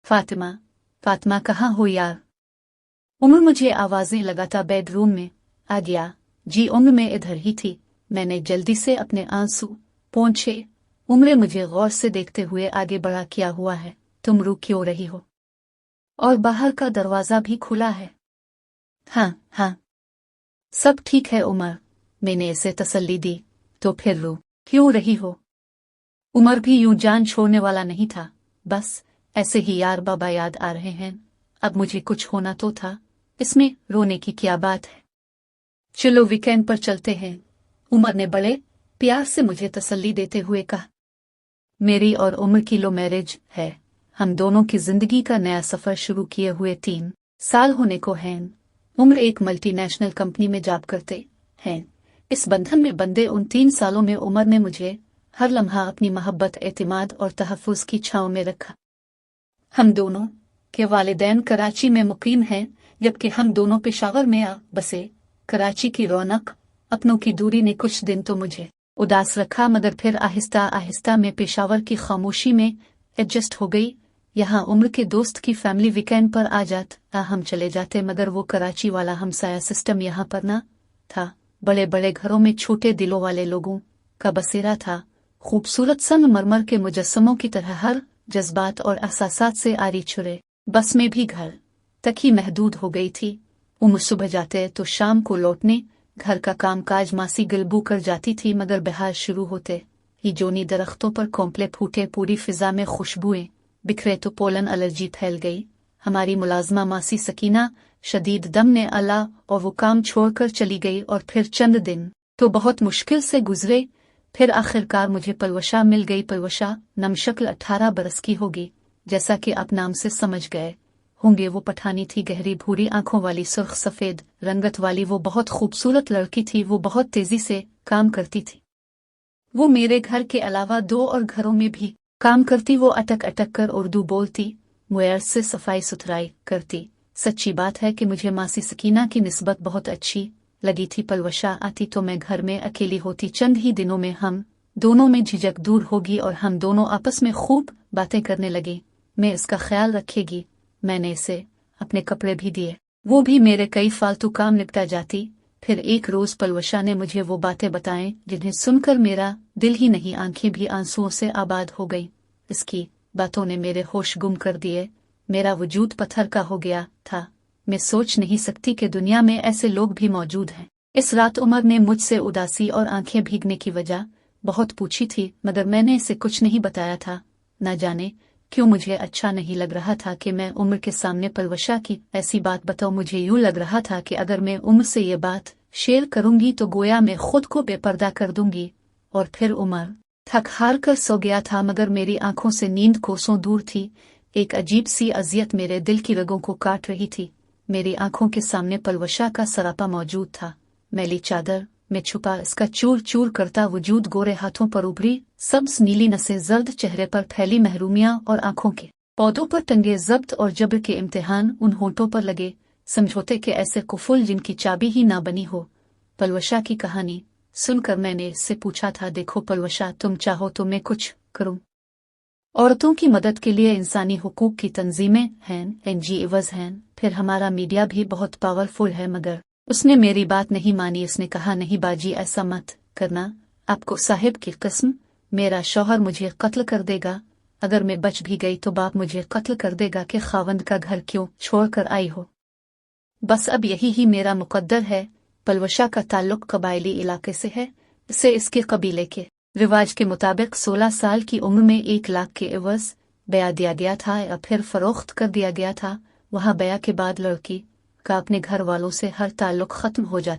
फातिमा, फातिमा कहाँ हो यार? उम्र मुझे आवाजें लगाता बेडरूम में आ गया। जी उम्र में इधर ही थी। मैंने जल्दी से अपने आंसू पोंछे। उम्र मुझे गौर से देखते हुए आगे बढ़ा। क्या हुआ है? तुम रो क्यों रही हो? और बाहर का दरवाजा भी खुला है। हाँ हाँ, सब ठीक है उमर, मैंने इसे तसल्ली दी। तो फिर रो क्यों रही हो? उमर भी यूं जान छोड़ने वाला नहीं था। बस ऐसे ही यार बाबा याद आ रहे हैं। अब मुझे कुछ होना तो था, इसमें रोने की क्या बात है? चलो वीकेंड पर चलते हैं, उमर ने बड़े प्यार से मुझे तसल्ली देते हुए कहा। मेरी और उमर की लो मैरिज है। हम दोनों की जिंदगी का नया सफर शुरू किए हुए 3 साल होने को हैं। उमर एक मल्टीनेशनल कंपनी में जॉब करते हैं। इस बंधन में बंधे उन 3 सालों में उमर ने मुझे हर लम्हा अपनी मोहब्बत, एतमाद और तहफ़्फ़ुज़ की छांव में रखा। हम दोनों के वालिदैन कराची में मुकीम हैं, जबकि हम दोनों पेशावर में बसे। कराची की रौनक, अपनों की दूरी ने कुछ दिन तो मुझे उदास रखा, मगर फिर आहिस्ता आहिस्ता में पेशावर की खामोशी में एडजस्ट हो गई। यहाँ उम्र के दोस्त की फैमिली वीकेंड पर आ जाता, हम चले जाते, मगर वो कराची वाला हमसाया सिस्टम यहाँ पर ना था। बड़े बड़े घरों में छोटे दिलों वाले लोगों का बसेरा था। खूबसूरत संगमरमर के मुजस्समों की तरह हर जज्बात और एहसासात से आरी छुरे। बस में भी घर तक ही महदूद हो गई थी। उम्र सुबह जाते तो शाम को लौटने। घर का कामकाज मासी गलबू कर जाती थी, मगर बहार शुरू होते ही जोनी दरख्तों पर कोंपले फूटे, पूरी फिजा में खुशबुएं बिखरे तो पोलन एलर्जी फैल गई। हमारी मुलाजमा मासी सकीना शदीद दम ने अल्लाह और वो काम छोड़कर चली गई, और फिर चंद दिन तो बहुत मुश्किल से गुजरे। फिर आखिरकार मुझे परवशा मिल गई। परवशा नमशक्ल 18 बरस की होगी, जैसा कि आप नाम से समझ गए होंगे। वो पठानी थी, गहरी भूरी आंखों वाली, सुर्ख सफेद रंगत वाली। वो बहुत खूबसूरत लड़की थी। वो बहुत तेजी से काम करती थी। वो मेरे घर के अलावा 2 और घरों में भी काम करती। वो अटक अटक कर उर्दू बोलती, मुयर से सफाई सुथराई करती। सच्ची बात है कि मुझे मासी सकीना की निस्बत बहुत अच्छी लगी थी। परवशा आती तो मैं घर में अकेली होती। चंद ही दिनों में हम दोनों में झिझक दूर होगी और हम दोनों आपस में खूब बातें करने लगे। मैं इसका ख्याल रखेगी। मैंने इसे अपने कपड़े भी दिए, वो भी मेरे कई फालतू काम निपटा जाती। फिर एक रोज परवशा ने मुझे वो बातें बताएं जिन्हें सुनकर मेरा दिल ही नहीं, आंखें भी आंसुओं से आबाद हो गईं। इसकी बातों ने मेरे होश गुम कर दिए। मेरा वजूद पत्थर का हो गया था। मैं सोच नहीं सकती कि दुनिया में ऐसे लोग भी मौजूद हैं। इस रात उमर ने मुझसे उदासी और आंखें भीगने की वजह बहुत पूछी थी, मगर मैंने इसे कुछ नहीं बताया था। न जाने क्यों मुझे अच्छा नहीं लग रहा था कि मैं उम्र के सामने परवशा की ऐसी बात बताऊं। मुझे यूं लग रहा था कि अगर मैं उम्र से ये बात शेयर करूंगी तो गोया मैं खुद को बेपर्दा कर दूंगी। और फिर उमर थक हार कर सो गया था, मगर मेरी आंखों से नींद कोसों दूर थी। एक अजीब सी अजियत मेरे दिल की रगों को काट रही थी। मेरी आंखों के सामने परवशा का सरापा मौजूद था। मैली चादर में छुपा इसका चूर चूर करता वजूद, गोरे हाथों पर उभरी सब्ज नीली नसें, जर्द चेहरे पर फैली महरूमियां और आंखों के पौधों पर टंगे जब्त और जबर के इम्तिहान। उन होंठों पर लगे समझौते के ऐसे कुफुल जिनकी चाबी ही ना बनी हो। परवशा की कहानी सुनकर मैंने इससे पूछा था, देखो परवशा, तुम चाहो तो मैं कुछ करूं। औरतों की मदद के लिए इंसानी हुकूक की तंजीमें हैं, NGOs हैं, फिर हमारा मीडिया भी बहुत पावरफुल है। मगर उसने मेरी बात नहीं मानी। उसने कहा, नहीं बाजी, ऐसा मत करना। आपको साहिब की कसम, मेरा शौहर मुझे कत्ल कर देगा। अगर मैं बच भी गई तो बाप मुझे कत्ल कर देगा कि खावंद का घर क्यों छोड़कर आई हो। बस अब यही ही मेरा मुकद्दर है। परवशा का ताल्लुक कबायली इलाके से है। इसे इसके कबीले के रिवाज के मुताबिक 16 साल की उम्र में 1 लाख के एवज बया दिया गया था या फिर फरोख्त कर दिया गया था। वहाँ बया के बाद लड़की का अपने घर वालों से हर ताल्लुक खत्म हो जाता।